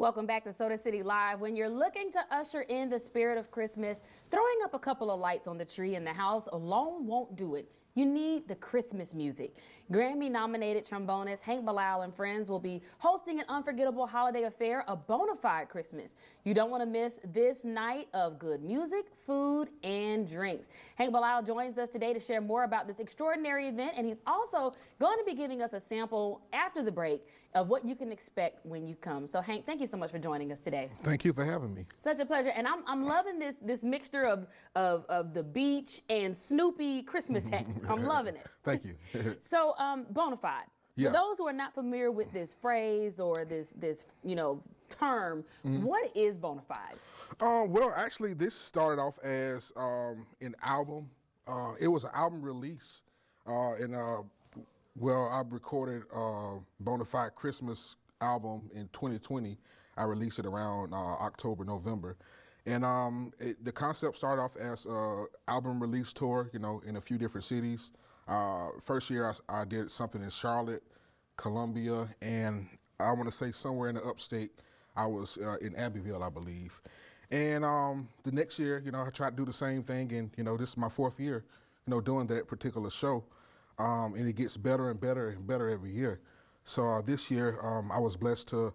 Welcome back to Soda City Live. When you're looking to usher in the spirit of Christmas, throwing up a couple of lights on the tree in the house alone won't do it. You need the Christmas music. Grammy-nominated trombonist Hank Bilial and friends will be hosting an unforgettable holiday affair, a bona fide Christmas. You don't want to miss this night of good music, food, and drinks. Hank Bilial joins us today to share more about this extraordinary event, and he's also going to be giving us a sample after the break of what you can expect when you come. So Hank, thank you so much for joining us today. Thank you for having me. Such a pleasure. And I'm loving this mixture of the beach and Snoopy Christmas hat. I'm loving it. Thank you. So bona fide. Yeah. For those who are not familiar with this phrase or this term, what is bona fide? Well, actually, this started off as an album. It was an album release, I recorded Bona Fide Christmas album in 2020. I released it around October, November. And the concept started off as an album release tour, in a few different cities. First year I did something in Charlotte, Columbia, and I want to say somewhere in the upstate. I was in Abbeville, I believe. And the next year, I tried to do the same thing, and this is my fourth year, doing that particular show. And it gets better and better and better every year. So this year, I was blessed to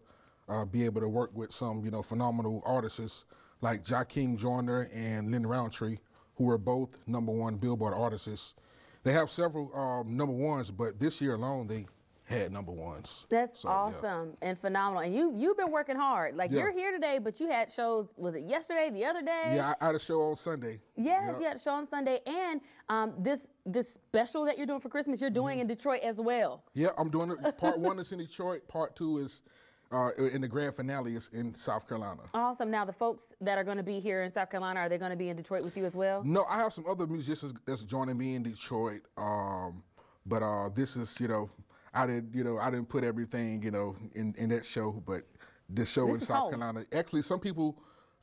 be able to work with some, phenomenal artists like Joaquin Joyner and Lynn Roundtree, who are both #1 Billboard artists. They have several #1s, but this year alone, they had #1s. That's awesome and phenomenal. And you've been working hard. Like you're here today, but you had shows. Was it yesterday? The other day? Yeah, I had a show on Sunday. Yes, you had a show on Sunday, and this special that you're doing for Christmas, you're doing in Detroit as well. Yeah, I'm doing it. Part 1 is in Detroit. Part 2 is in the grand finale is in South Carolina. Awesome. Now the folks that are going to be here in South Carolina, are they going to be in Detroit with you as well? No, I have some other musicians that's joining me in Detroit. But this is, I didn't put everything, in that show, but this show in South Carolina. Actually,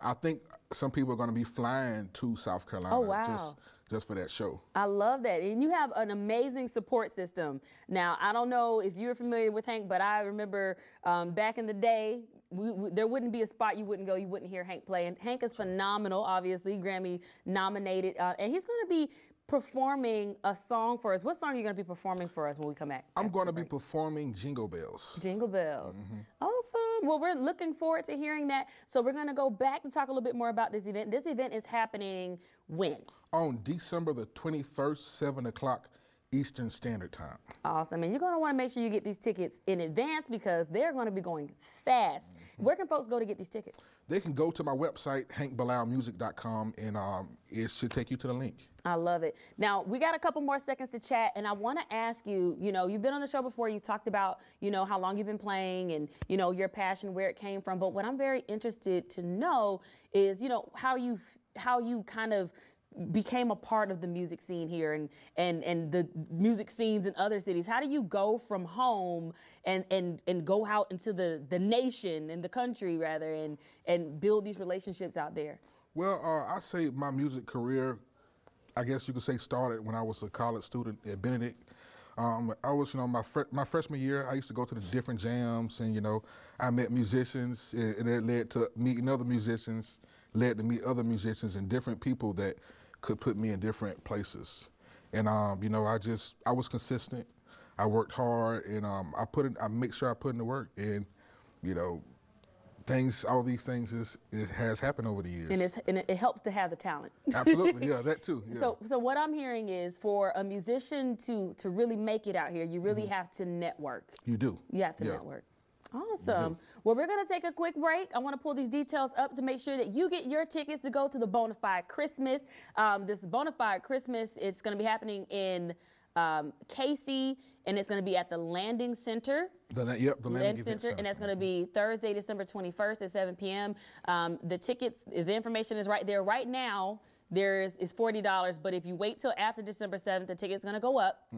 I think some people are going to be flying to South Carolina. Oh, wow. Just for that show. I love that. And you have an amazing support system. Now, I don't know if you're familiar with Hank, but I remember back in the day, there wouldn't be a spot you wouldn't go, you wouldn't hear Hank play. And Hank is phenomenal, obviously, Grammy nominated. And he's going to be performing a song for us. What song are you going to be performing for us when we come back? I'm going to be performing Jingle Bells. Jingle Bells. Awesome. Well, we're looking forward to hearing that. So we're going to go back and talk a little bit more about this event. This event is happening when? On December the 21st, 7 o'clock Eastern Standard Time. Awesome. And you're going to want to make sure you get these tickets in advance because they're going to be going fast. Where can folks go to get these tickets? They can go to my website, hankbilialmusic.com, and it should take you to the link. I love it. Now, we got a couple more seconds to chat, and I want to ask you, you've been on the show before. You talked about, how long you've been playing and, your passion, where it came from. But what I'm very interested to know is, how you kind of became a part of the music scene here and the music scenes in other cities. How do you go from home and go out into the nation and the country rather and build these relationships out there? Well, I say my music career, I guess you could say, started when I was a college student at Benedict. I was, my freshman year, I used to go to the different jams and, I met musicians and it led to meeting other musicians, led to meet other musicians and different people that could put me in different places. And, I was consistent. I worked hard and I make sure I put in the work and, all these things it has happened over the years. And it helps to have the talent. Absolutely, yeah, that too. Yeah. So what I'm hearing is for a musician to really make it out here, you really have to network. You do. You have to network. Awesome. Well, we're going to take a quick break. I want to pull these details up to make sure that you get your tickets to go to the Bona Fide Christmas. This Bona Fide Christmas, it's going to be happening in Casey, and it's going to be at the Landing Center. The Landing Center. And that's going to be Thursday, December 21st at 7 p.m. The tickets, the information is right there. Right now, is $40, but if you wait till after December 7th, the ticket's going to go up.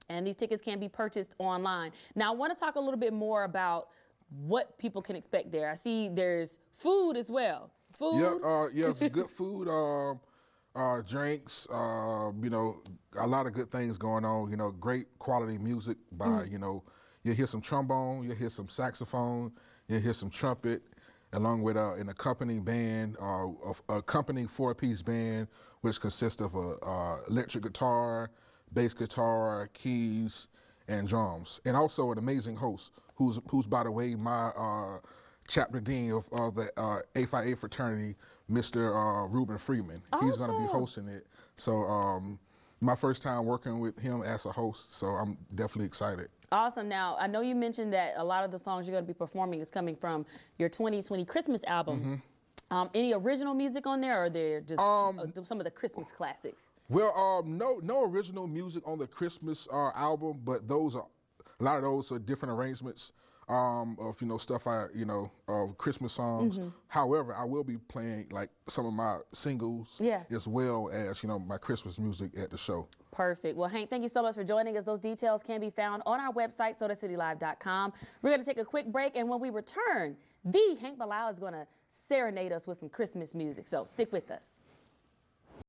And these tickets can be purchased online. Now, I want to talk a little bit more about what people can expect there. I see there's food as well. Food? Yeah, good food, drinks, a lot of good things going on, great quality music by, you'll hear some trombone, you'll hear some saxophone, you'll hear some trumpet, along with an accompanying band, accompanying four-piece band, which consists of a electric guitar, bass guitar, keys, and drums, and also an amazing host, who's by the way my chapter dean of the A5A fraternity, Mr. Ruben Freeman. He's going to be Awesome. hosting it. So my first time working with him as a host, so I'm definitely excited. Awesome. Now, I know you mentioned that a lot of the songs you're going to be performing is coming from your 2020 Christmas album. Any original music on there, or are there just some of the Christmas classics? Well, no original music on the Christmas album, but a lot of those are different arrangements of stuff of Christmas songs. However, I will be playing like some of my singles as well as my Christmas music at the show. Perfect. Well, Hank, thank you so much for joining us. Those details can be found on our website, SodaCityLive.com. We're going to take a quick break, and when we return, the Hank Bilial is going to serenade us with some Christmas music. So stick with us.